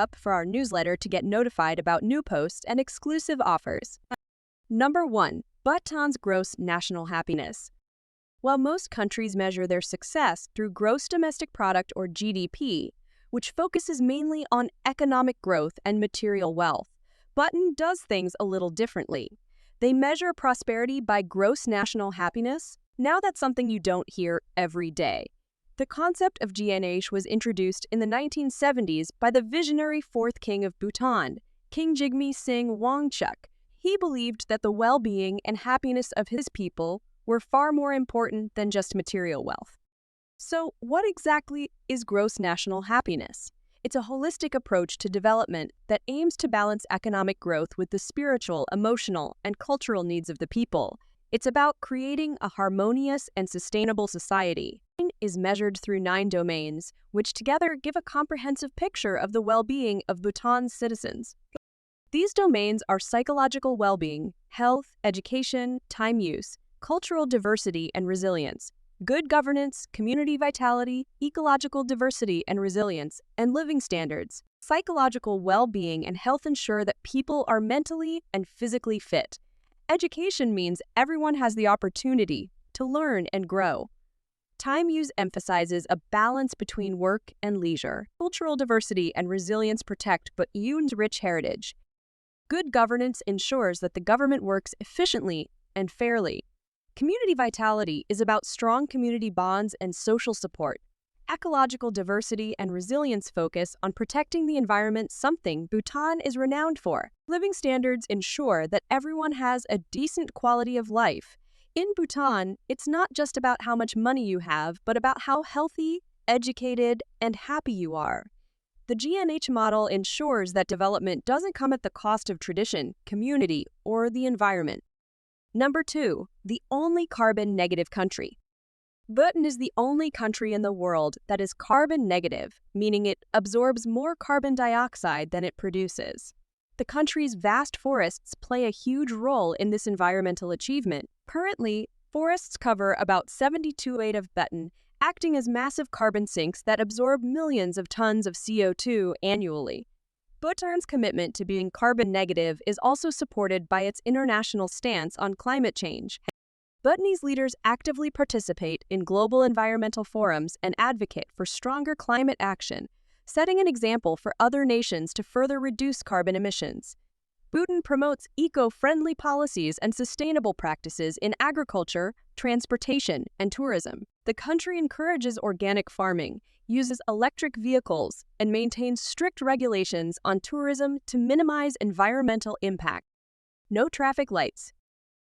up for our newsletter to get notified about new posts and exclusive offers. Number 1. Bhutan's gross national happiness. While most countries measure their success through gross domestic product or GDP, which focuses mainly on economic growth and material wealth, Bhutan does things a little differently. They measure prosperity by gross national happiness. Now that's something you don't hear every day. The concept of GNH was introduced in the 1970s by the visionary fourth king of Bhutan, King Jigme Singh Wangchuck. He believed that the well-being and happiness of his people were far more important than just material wealth. So, what exactly is gross national happiness? It's a holistic approach to development that aims to balance economic growth with the spiritual, emotional, and cultural needs of the people. It's about creating a harmonious and sustainable society. It is measured through 9 domains, which together give a comprehensive picture of the well-being of Bhutan's citizens. These domains are psychological well-being, health, education, time use, cultural diversity and resilience, good governance, community vitality, ecological diversity and resilience, and living standards. Psychological well-being and health ensure that people are mentally and physically fit. Education means everyone has the opportunity to learn and grow. Time use emphasizes a balance between work and leisure. Cultural diversity and resilience protect Bhutan's rich heritage. Good governance ensures that the government works efficiently and fairly. Community vitality is about strong community bonds and social support. Ecological diversity and resilience focus on protecting the environment, something Bhutan is renowned for. Living standards ensure that everyone has a decent quality of life. In Bhutan, it's not just about how much money you have, but about how healthy, educated, and happy you are. The GNH model ensures that development doesn't come at the cost of tradition, community, or the environment. Number 2. The only carbon-negative country. Bhutan is the only country in the world that is carbon negative, meaning it absorbs more carbon dioxide than it produces. The country's vast forests play a huge role in this environmental achievement. Currently, forests cover about 72% of Bhutan, acting as massive carbon sinks that absorb millions of tons of CO2 annually. Bhutan's commitment to being carbon negative is also supported by its international stance on climate change. Bhutanese leaders actively participate in global environmental forums and advocate for stronger climate action, setting an example for other nations to further reduce carbon emissions. Bhutan promotes eco-friendly policies and sustainable practices in agriculture, transportation, and tourism. The country encourages organic farming, uses electric vehicles, and maintains strict regulations on tourism to minimize environmental impact. No traffic lights.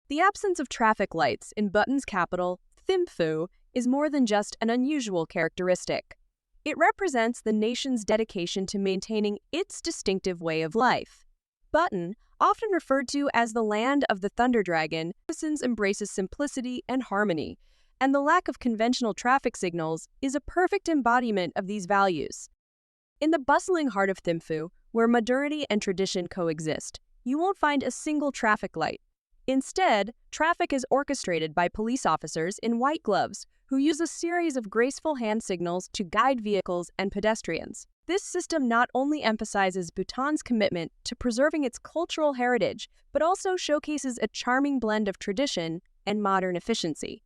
The absence of traffic lights in Bhutan's capital, Thimphu, is more than just an unusual characteristic. It represents the nation's dedication to maintaining its distinctive way of life. Bhutan, often referred to as the land of the Thunder Dragon, embraces simplicity and harmony, and the lack of conventional traffic signals is a perfect embodiment of these values. In the bustling heart of Thimphu, where modernity and tradition coexist, you won't find a single traffic light. Instead, traffic is orchestrated by police officers in white gloves who use a series of graceful hand signals to guide vehicles and pedestrians. This system not only emphasizes Bhutan's commitment to preserving its cultural heritage, but also showcases a charming blend of tradition and modern efficiency.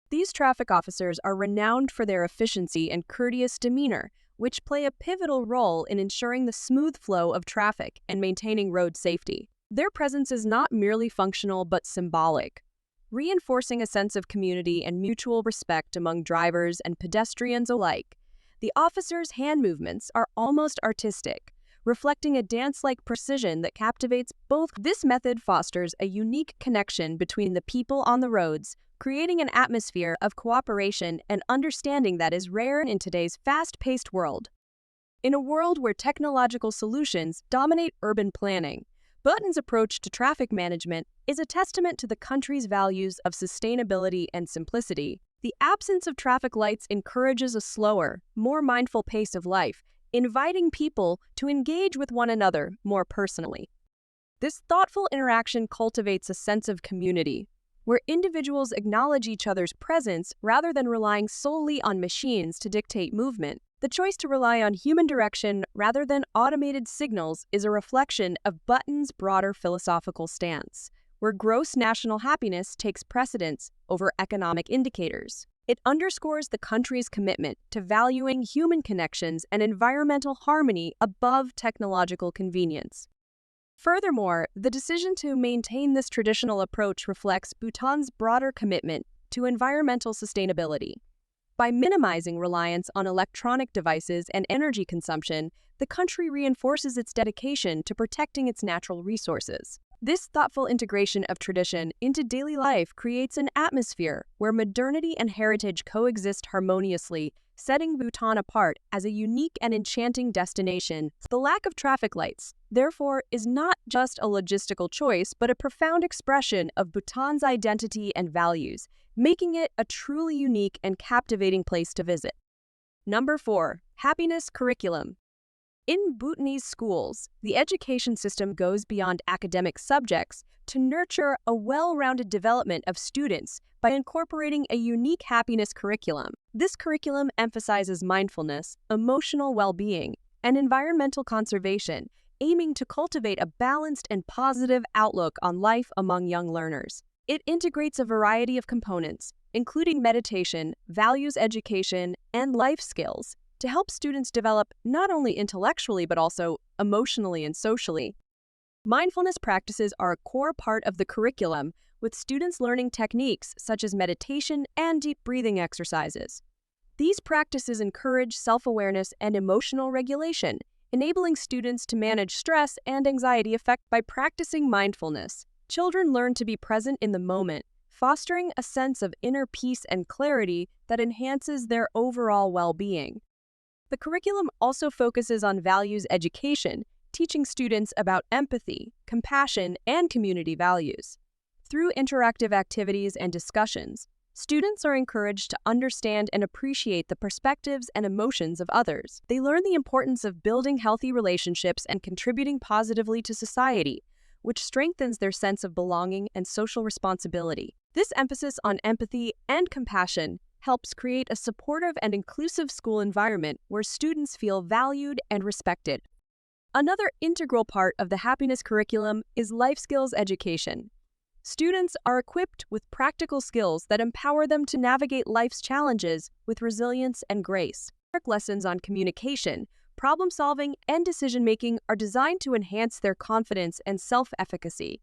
These traffic officers are renowned for their efficiency and courteous demeanor, which play a pivotal role in ensuring the smooth flow of traffic and maintaining road safety. Their presence is not merely functional but symbolic, reinforcing a sense of community and mutual respect among drivers and pedestrians alike. The officers' hand movements are almost artistic, reflecting a dance-like precision that captivates both. This method fosters a unique connection between the people on the roads, creating an atmosphere of cooperation and understanding that is rare in today's fast-paced world. In a world where technological solutions dominate urban planning, Bhutan's approach to traffic management is a testament to the country's values of sustainability and simplicity. The absence of traffic lights encourages a slower, more mindful pace of life, inviting people to engage with one another more personally. This thoughtful interaction cultivates a sense of community, where individuals acknowledge each other's presence rather than relying solely on machines to dictate movement. The choice to rely on human direction rather than automated signals is a reflection of Bhutan's broader philosophical stance, where gross national happiness takes precedence over economic indicators. It underscores the country's commitment to valuing human connections and environmental harmony above technological convenience. Furthermore, the decision to maintain this traditional approach reflects Bhutan's broader commitment to environmental sustainability. By minimizing reliance on electronic devices and energy consumption, the country reinforces its dedication to protecting its natural resources. This thoughtful integration of tradition into daily life creates an atmosphere where modernity and heritage coexist harmoniously, setting Bhutan apart as a unique and enchanting destination. The lack of traffic lights, therefore, is not just a logistical choice, but a profound expression of Bhutan's identity and values, making it a truly unique and captivating place to visit. Number 4. Happiness curriculum. In Bhutanese schools, the education system goes beyond academic subjects to nurture a well-rounded development of students by incorporating a unique happiness curriculum. This curriculum emphasizes mindfulness, emotional well-being, and environmental conservation, aiming to cultivate a balanced and positive outlook on life among young learners. It integrates a variety of components, including meditation, values education, and life skills, to help students develop not only intellectually but also emotionally and socially. Mindfulness practices are a core part of the curriculum, with students learning techniques such as meditation and deep breathing exercises. These practices encourage self-awareness and emotional regulation, enabling students to manage stress and anxiety effect. By practicing mindfulness, children learn to be present in the moment, fostering a sense of inner peace and clarity that enhances their overall well-being. The curriculum also focuses on values education, teaching students about empathy, compassion, and community values. Through interactive activities and discussions, students are encouraged to understand and appreciate the perspectives and emotions of others. They learn the importance of building healthy relationships and contributing positively to society, which strengthens their sense of belonging and social responsibility. This emphasis on empathy and compassion helps create a supportive and inclusive school environment where students feel valued and respected. Another integral part of the happiness curriculum is life skills education. Students are equipped with practical skills that empower them to navigate life's challenges with resilience and grace. Lessons on communication, problem-solving, and decision-making are designed to enhance their confidence and self-efficacy.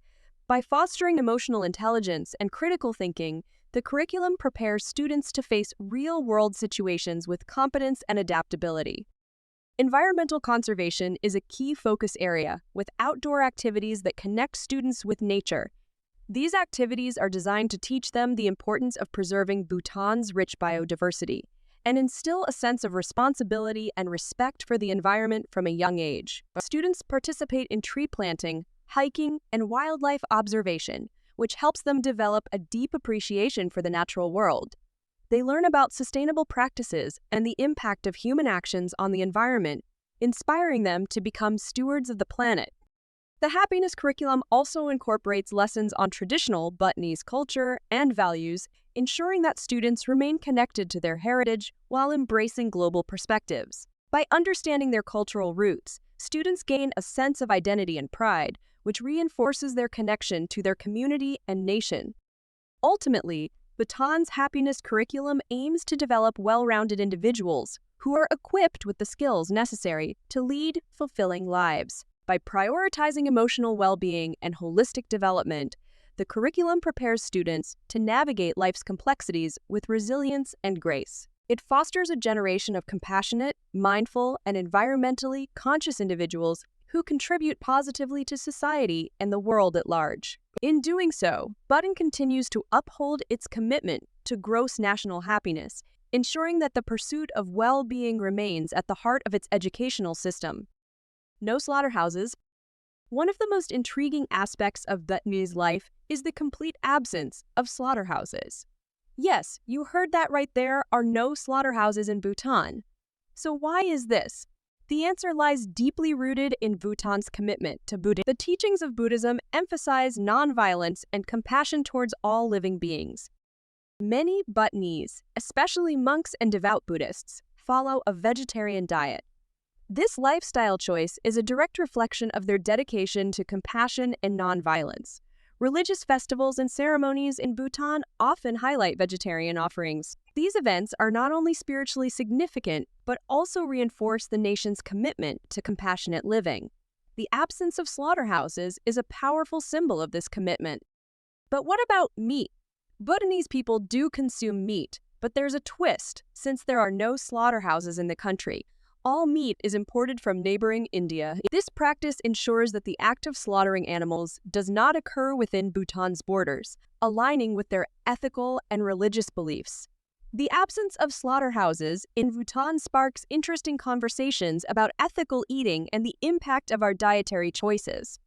By fostering emotional intelligence and critical thinking, the curriculum prepares students to face real-world situations with competence and adaptability. Environmental conservation is a key focus area, with outdoor activities that connect students with nature. These activities are designed to teach them the importance of preserving Bhutan's rich biodiversity and instill a sense of responsibility and respect for the environment from a young age. Students participate in tree planting, hiking, and wildlife observation, which helps them develop a deep appreciation for the natural world. They learn about sustainable practices and the impact of human actions on the environment, inspiring them to become stewards of the planet. The happiness curriculum also incorporates lessons on traditional Bhutanese culture and values, ensuring that students remain connected to their heritage while embracing global perspectives. By understanding their cultural roots, students gain a sense of identity and pride, which reinforces their connection to their community and nation. Ultimately, Bhutan's happiness curriculum aims to develop well-rounded individuals who are equipped with the skills necessary to lead fulfilling lives. By prioritizing emotional well-being and holistic development, the curriculum prepares students to navigate life's complexities with resilience and grace. It fosters a generation of compassionate, mindful, and environmentally conscious individuals who contribute positively to society and the world at large. In doing so, Bhutan continues to uphold its commitment to gross national happiness, ensuring that the pursuit of well-being remains at the heart of its educational system. No slaughterhouses. One of the most intriguing aspects of Bhutanese life is the complete absence of slaughterhouses. Yes, you heard that right, there are no slaughterhouses in Bhutan. So why is this? The answer lies deeply rooted in Bhutan's commitment to Buddhism. The teachings of Buddhism emphasize nonviolence and compassion towards all living beings. Many Bhutanese, especially monks and devout Buddhists, follow a vegetarian diet. This lifestyle choice is a direct reflection of their dedication to compassion and nonviolence. Religious festivals and ceremonies in Bhutan often highlight vegetarian offerings. These events are not only spiritually significant, but also reinforce the nation's commitment to compassionate living. The absence of slaughterhouses is a powerful symbol of this commitment. But what about meat? Bhutanese people do consume meat, but there's a twist since there are no slaughterhouses in the country. All meat is imported from neighboring India. This practice ensures that the act of slaughtering animals does not occur within Bhutan's borders, aligning with their ethical and religious beliefs. The absence of slaughterhouses in Bhutan sparks interesting conversations about ethical eating and the impact of our dietary choices.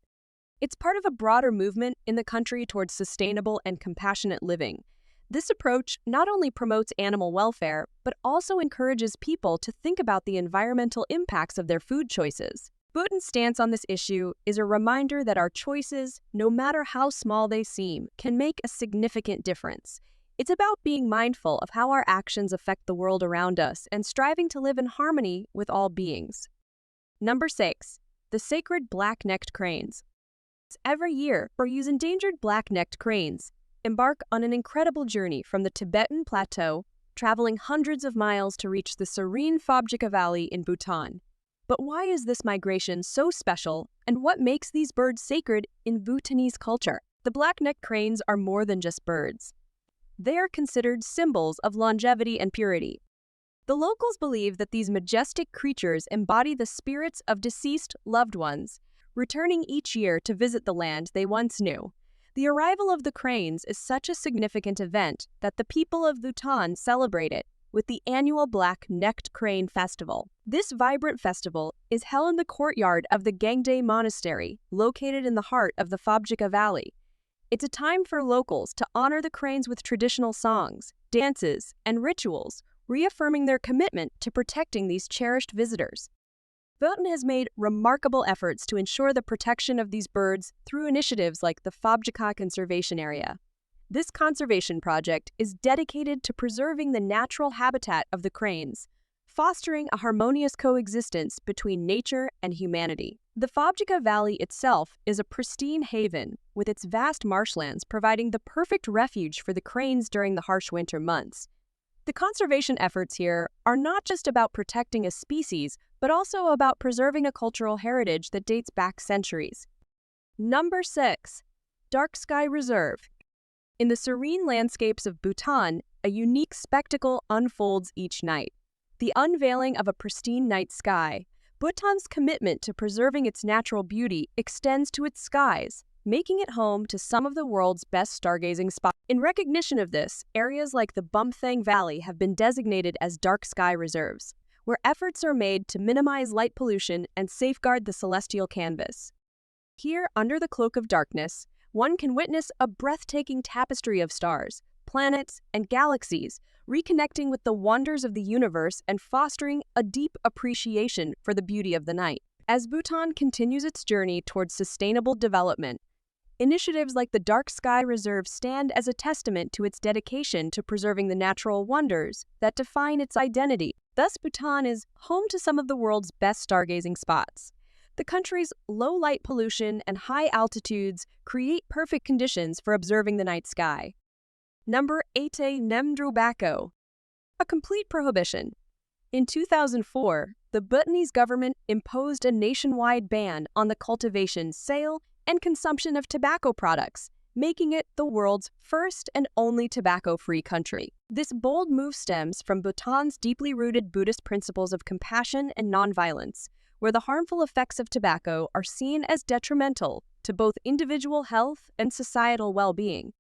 It's part of a broader movement in the country towards sustainable and compassionate living. This approach not only promotes animal welfare, but also encourages people to think about the environmental impacts of their food choices. Bhutan's stance on this issue is a reminder that our choices, no matter how small they seem, can make a significant difference. It's about being mindful of how our actions affect the world around us and striving to live in harmony with all beings. Number 6. The sacred black-necked cranes. Every year, Peru's endangered black-necked cranes embark on an incredible journey from the Tibetan plateau, traveling hundreds of miles to reach the serene Phobjika Valley in Bhutan. But why is this migration so special, and what makes these birds sacred in Bhutanese culture? The black-necked cranes are more than just birds. They are considered symbols of longevity and purity. The locals believe that these majestic creatures embody the spirits of deceased loved ones, returning each year to visit the land they once knew. The arrival of the cranes is such a significant event that the people of Bhutan celebrate it with the annual Black-Necked Crane Festival. This vibrant festival is held in the courtyard of the Gangde Monastery, located in the heart of the Phobjika Valley. It's a time for locals to honor the cranes with traditional songs, dances, and rituals, reaffirming their commitment to protecting these cherished visitors. Bhutan has made remarkable efforts to ensure the protection of these birds through initiatives like the Phobjika Conservation Area. This conservation project is dedicated to preserving the natural habitat of the cranes, fostering a harmonious coexistence between nature and humanity. The Phobjika Valley itself is a pristine haven, with its vast marshlands providing the perfect refuge for the cranes during the harsh winter months. The conservation efforts here are not just about protecting a species, but also about preserving a cultural heritage that dates back centuries. Number 6. Dark Sky Reserve. In the serene landscapes of Bhutan, a unique spectacle unfolds each night. The unveiling of a pristine night sky. Bhutan's commitment to preserving its natural beauty extends to its skies, making it home to some of the world's best stargazing spots. In recognition of this, areas like the Bumthang Valley have been designated as dark sky reserves, where efforts are made to minimize light pollution and safeguard the celestial canvas. Here, under the cloak of darkness, one can witness a breathtaking tapestry of stars, planets, and galaxies, reconnecting with the wonders of the universe and fostering a deep appreciation for the beauty of the night. As Bhutan continues its journey towards sustainable development, initiatives like the Dark Sky Reserve stand as a testament to its dedication to preserving the natural wonders that define its identity. Thus, Bhutan is home to some of the world's best stargazing spots. The country's low light pollution and high altitudes create perfect conditions for observing the night sky. Number 8. Nemdrubako. A complete prohibition. In 2004, the Bhutanese government imposed a nationwide ban on the cultivation, sale, and consumption of tobacco products, making it the world's first and only tobacco-free country. This bold move stems from Bhutan's deeply rooted Buddhist principles of compassion and nonviolence, where the harmful effects of tobacco are seen as detrimental to both individual health and societal well-being.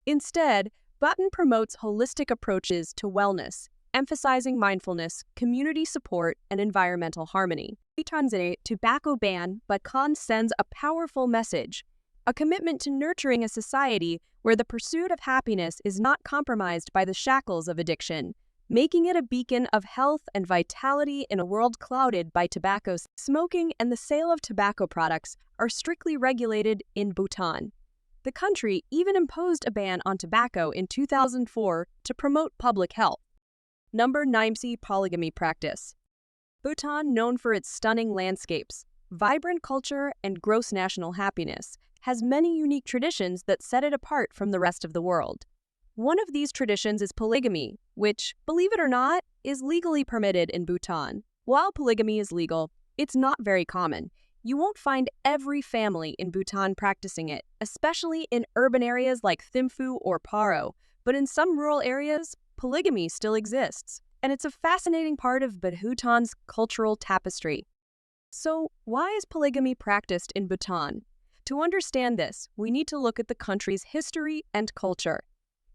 Instead, Bhutan promotes holistic approaches to wellness, emphasizing mindfulness, community support, and environmental harmony. The tobacco ban Bhutan sends a powerful message, a commitment to nurturing a society where the pursuit of happiness is not compromised by the shackles of addiction, making it a beacon of health and vitality in a world clouded by tobacco. Smoking and the sale of tobacco products are strictly regulated in Bhutan. The country even imposed a ban on tobacco in 2004 to promote public health. Number 9, polygamy practice. Bhutan, known for its stunning landscapes, vibrant culture, and gross national happiness, has many unique traditions that set it apart from the rest of the world. One of these traditions is polygamy, which, believe it or not, is legally permitted in Bhutan. While polygamy is legal, it's not very common. You won't find every family in Bhutan practicing it, especially in urban areas like Thimphu or Paro, but in some rural areas, polygamy still exists, and it's a fascinating part of Bhutan's cultural tapestry. So, why is polygamy practiced in Bhutan? To understand this, we need to look at the country's history and culture.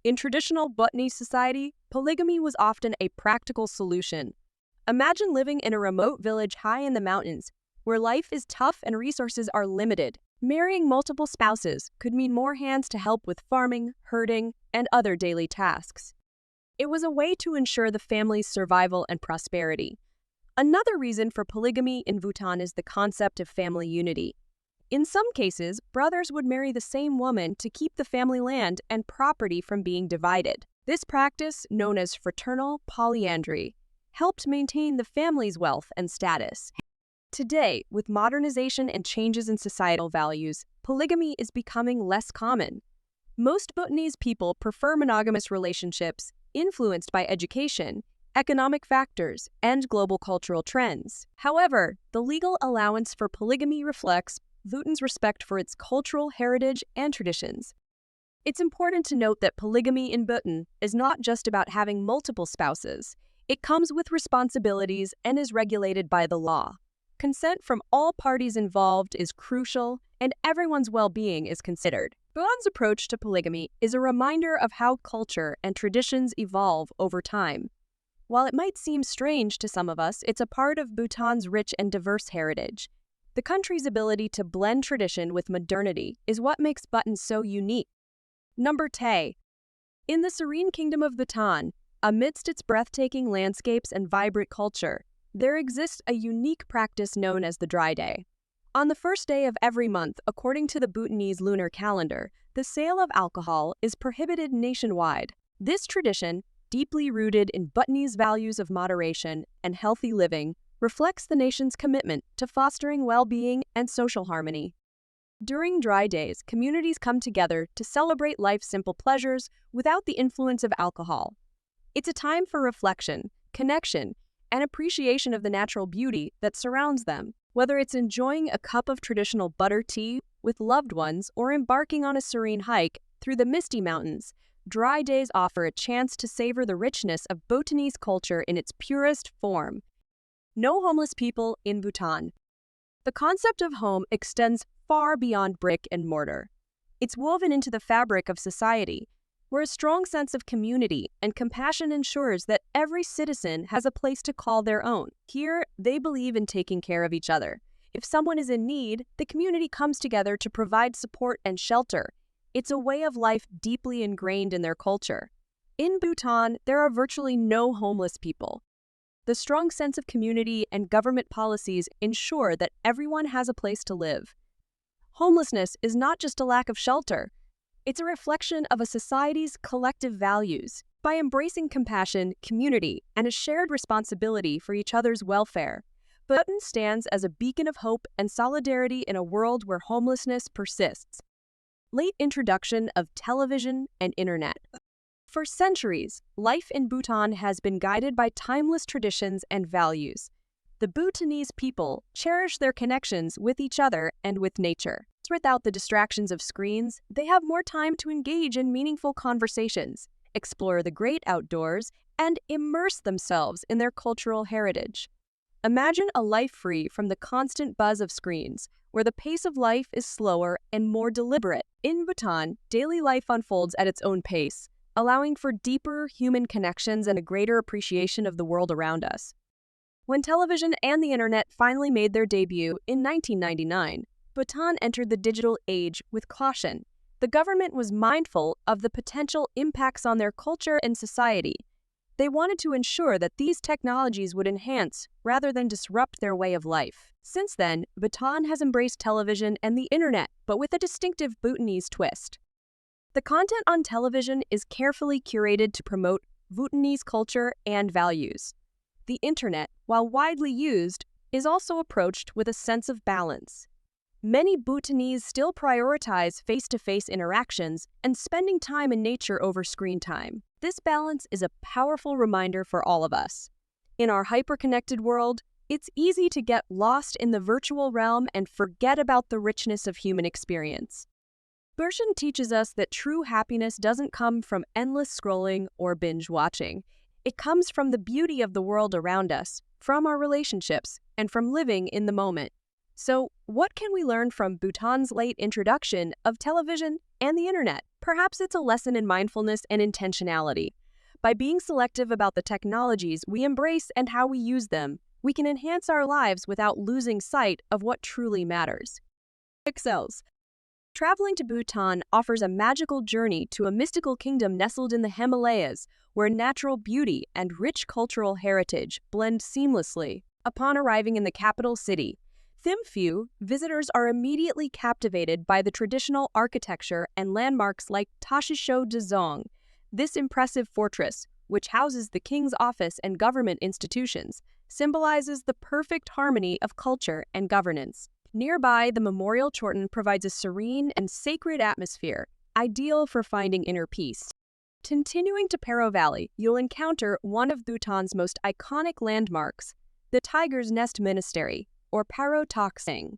In traditional Bhutanese society, polygamy was often a practical solution. Imagine living in a remote village high in the mountains, where life is tough and resources are limited. Marrying multiple spouses could mean more hands to help with farming, herding, and other daily tasks. It was a way to ensure the family's survival and prosperity. Another reason for polygamy in Bhutan is the concept of family unity. In some cases, brothers would marry the same woman to keep the family land and property from being divided. This practice, known as fraternal polyandry, helped maintain the family's wealth and status. Today, with modernization and changes in societal values, polygamy is becoming less common. Most Bhutanese people prefer monogamous relationships, influenced by education, economic factors, and global cultural trends. However, the legal allowance for polygamy reflects Bhutan's respect for its cultural heritage and traditions. It's important to note that polygamy in Bhutan is not just about having multiple spouses. It comes with responsibilities and is regulated by the law. Consent from all parties involved is crucial, and everyone's well-being is considered. Bhutan's approach to polygamy is a reminder of how culture and traditions evolve over time. While it might seem strange to some of us, it's a part of Bhutan's rich and diverse heritage. The country's ability to blend tradition with modernity is what makes Bhutan so unique. Number 10. In the serene kingdom of Bhutan, amidst its breathtaking landscapes and vibrant culture, there exists a unique practice known as the dry day. On the first day of every month, according to the Bhutanese lunar calendar, the sale of alcohol is prohibited nationwide. This tradition, deeply rooted in Bhutanese values of moderation and healthy living, reflects the nation's commitment to fostering well-being and social harmony. During dry days, communities come together to celebrate life's simple pleasures without the influence of alcohol. It's a time for reflection, connection, and appreciation of the natural beauty that surrounds them. Whether it's enjoying a cup of traditional butter tea with loved ones or embarking on a serene hike through the misty mountains, dry days offer a chance to savor the richness of Bhutanese culture in its purest form. No homeless people in Bhutan. The concept of home extends far beyond brick and mortar. It's woven into the fabric of society, where a strong sense of community and compassion ensures that every citizen has a place to call their own. Here, they believe in taking care of each other. If someone is in need, the community comes together to provide support and shelter. It's a way of life deeply ingrained in their culture. In Bhutan, there are virtually no homeless people. The strong sense of community and government policies ensure that everyone has a place to live. Homelessness is not just a lack of shelter. It's a reflection of a society's collective values. By embracing compassion, community, and a shared responsibility for each other's welfare, Bhutan stands as a beacon of hope and solidarity in a world where homelessness persists. Late introduction of television and internet. For centuries, life in Bhutan has been guided by timeless traditions and values. The Bhutanese people cherish their connections with each other and with nature. Without the distractions of screens, they have more time to engage in meaningful conversations, explore the great outdoors, and immerse themselves in their cultural heritage. Imagine a life free from the constant buzz of screens, where the pace of life is slower and more deliberate. In Bhutan, daily life unfolds at its own pace, allowing for deeper human connections and a greater appreciation of the world around us. When television and the internet finally made their debut in 1999, Bhutan entered the digital age with caution. The government was mindful of the potential impacts on their culture and society. They wanted to ensure that these technologies would enhance rather than disrupt their way of life. Since then, Bhutan has embraced television and the internet, but with a distinctive Bhutanese twist. The content on television is carefully curated to promote Bhutanese culture and values. The internet, while widely used, is also approached with a sense of balance. Many Bhutanese still prioritize face-to-face interactions and spending time in nature over screen time. This balance is a powerful reminder for all of us. In our hyper-connected world, it's easy to get lost in the virtual realm and forget about the richness of human experience. Bhutan teaches us that true happiness doesn't come from endless scrolling or binge-watching. It comes from the beauty of the world around us, from our relationships, and from living in the moment. So, what can we learn from Bhutan's late introduction of television and the internet? Perhaps it's a lesson in mindfulness and intentionality. By being selective about the technologies we embrace and how we use them, we can enhance our lives without losing sight of what truly matters. Excels. Traveling to Bhutan offers a magical journey to a mystical kingdom nestled in the Himalayas, where natural beauty and rich cultural heritage blend seamlessly. Upon arriving in the capital city, Thimphu, visitors are immediately captivated by the traditional architecture and landmarks like Tashisho Dzong. This impressive fortress, which houses the king's office and government institutions, symbolizes the perfect harmony of culture and governance. Nearby, the Memorial Chorten provides a serene and sacred atmosphere, ideal for finding inner peace. Continuing to Paro Valley, you'll encounter one of Bhutan's most iconic landmarks, the Tiger's Nest Monastery, or Paro Tak Sing.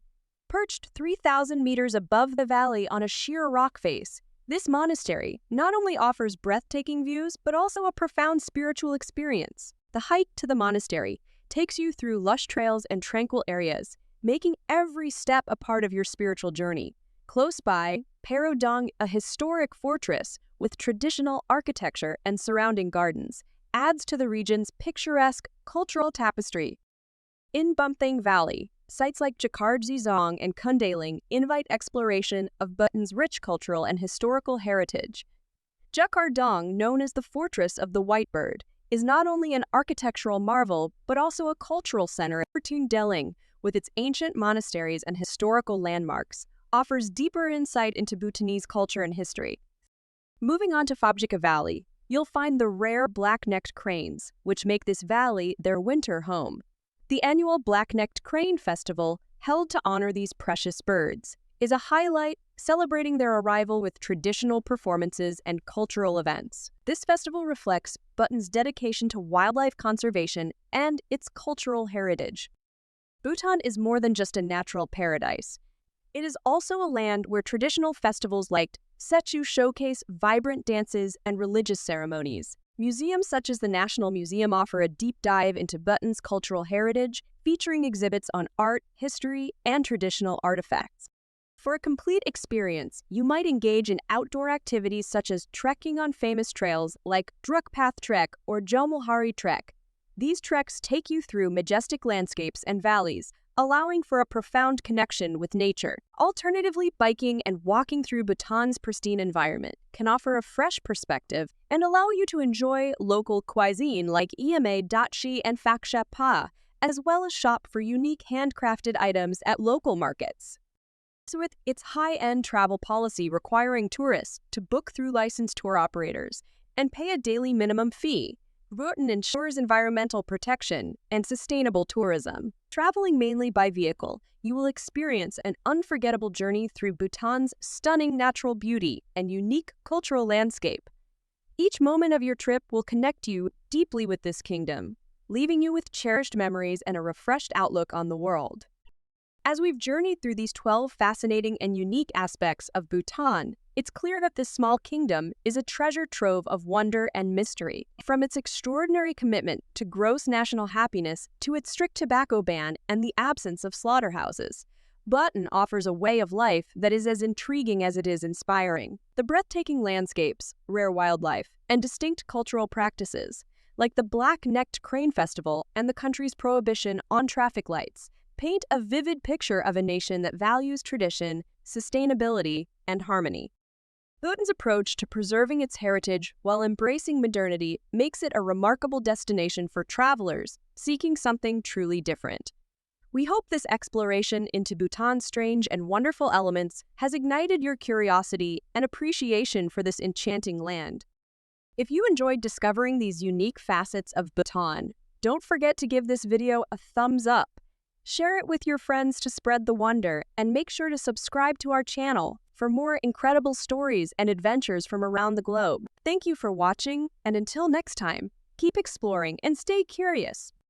Perched 3,000 meters above the valley on a sheer rock face, this monastery not only offers breathtaking views, but also a profound spiritual experience. The hike to the monastery takes you through lush trails and tranquil areas, making every step a part of your spiritual journey. Close by, Paro Dong, a historic fortress with traditional architecture and surrounding gardens, adds to the region's picturesque cultural tapestry. In Bumthang Valley, sites like Jakar Dzong and Kundaling invite exploration of Bhutan's rich cultural and historical heritage. Jakar Dong, known as the Fortress of the White Bird, is not only an architectural marvel, but also a cultural center. Deling, with its ancient monasteries and historical landmarks, offers deeper insight into Bhutanese culture and history. Moving on to Phobjika Valley, you'll find the rare black-necked cranes, which make this valley their winter home. The annual Black-Necked Crane Festival, held to honor these precious birds, is a highlight celebrating their arrival with traditional performances and cultural events. This festival reflects Bhutan's dedication to wildlife conservation and its cultural heritage. Bhutan is more than just a natural paradise. It is also a land where traditional festivals like Sechu showcase vibrant dances and religious ceremonies. Museums such as the National Museum offer a deep dive into Bhutan's cultural heritage, featuring exhibits on art, history, and traditional artifacts. For a complete experience, you might engage in outdoor activities such as trekking on famous trails like Drukpath Trek or Jomulhari Trek. These treks take you through majestic landscapes and valleys, allowing for a profound connection with nature. Alternatively, biking and walking through Bhutan's pristine environment can offer a fresh perspective and allow you to enjoy local cuisine like EMA Dachi and Faksha Pa, as well as shop for unique handcrafted items at local markets. So with its high-end travel policy requiring tourists to book through licensed tour operators and pay a daily minimum fee, Bhutan ensures environmental protection and sustainable tourism. Traveling mainly by vehicle, you will experience an unforgettable journey through Bhutan's stunning natural beauty and unique cultural landscape. Each moment of your trip will connect you deeply with this kingdom, leaving you with cherished memories and a refreshed outlook on the world. As we've journeyed through these 12 fascinating and unique aspects of Bhutan, it's clear that this small kingdom is a treasure trove of wonder and mystery. From its extraordinary commitment to gross national happiness to its strict tobacco ban and the absence of slaughterhouses, Bhutan offers a way of life that is as intriguing as it is inspiring. The breathtaking landscapes, rare wildlife, and distinct cultural practices, like the Black-Necked Crane Festival and the country's prohibition on traffic lights, paint a vivid picture of a nation that values tradition, sustainability, and harmony. Bhutan's approach to preserving its heritage while embracing modernity makes it a remarkable destination for travelers seeking something truly different. We hope this exploration into Bhutan's strange and wonderful elements has ignited your curiosity and appreciation for this enchanting land. If you enjoyed discovering these unique facets of Bhutan, don't forget to give this video a thumbs up. Share it with your friends to spread the wonder, and make sure to subscribe to our channel for more incredible stories and adventures from around the globe. Thank you for watching, and until next time, keep exploring and stay curious.